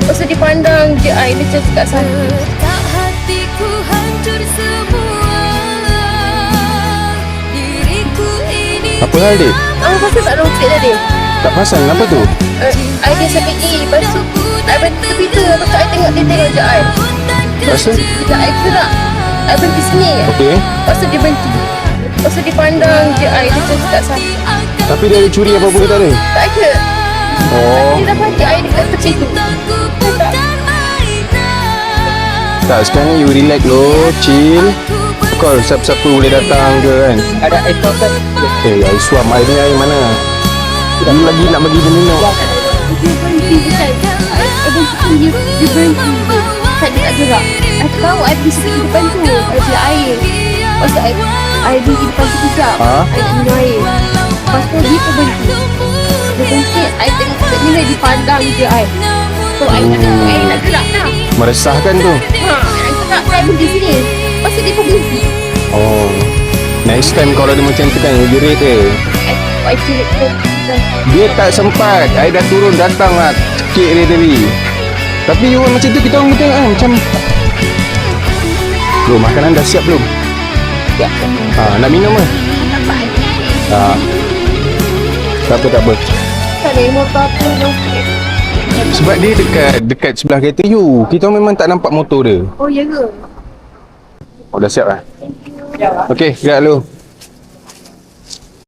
Masa dipandang je air macam kat sana. Tak hatiku hancur semua. Diriku ini Apa hal, Dik? Pasal tak locek tadi? Tak pasang, kenapa tu? Air dia sampai lepas tu air berhenti tepi tu. Lepas tu air tengok dia tengok je air. Lepas tu? Sekejap air gerak. Air berhenti sini. Okey. Lepas tu dia berhenti. Lepas tu dipandang je air dia macam kat sana. Tapi dia ada curi apa-apa ke tak ada? Tak ada. Oh. Dia dah mati air dekat tepi tu. Tak, sekarang ni you relax lo, chill. Call siapa-siapa boleh datang ke kan. Ada air kau kan? Air suam, air ni air mana? You lagi nak bagi dia minum. Dia berhenti dekat. Dia berhenti. Tak dia tak gerak. Aku tahu air di sini depan tu. Ada air. Lepas tu air berhenti depan tu sekejap. Ha? Air nak minum air. Lepas tu dia pun berhenti. Dia berhenti, air tengok kat mana dipandang je air. So air nak gerak lah. Meresahkan tu. Air gerak, air berhenti sini. Lepas tu dia pun berhenti. Oh. Next time kalau ada macam tu kan, you jerit dia. Air cerit tu. Dia tak sempat. Air dah turun, datang lah. Cekik dia tadi. Tapi you macam tu, kita orang tengok kan. Macam bro, makanan dah siap belum? Siap. Nak minum ke? Tak apa, tak apa. Tak ada motor tu. Sebab dia dekat sebelah kereta you. Kita orang memang tak nampak motor dia. Oh ya ke? Oh, dah siap lah. Okey, gerak dulu.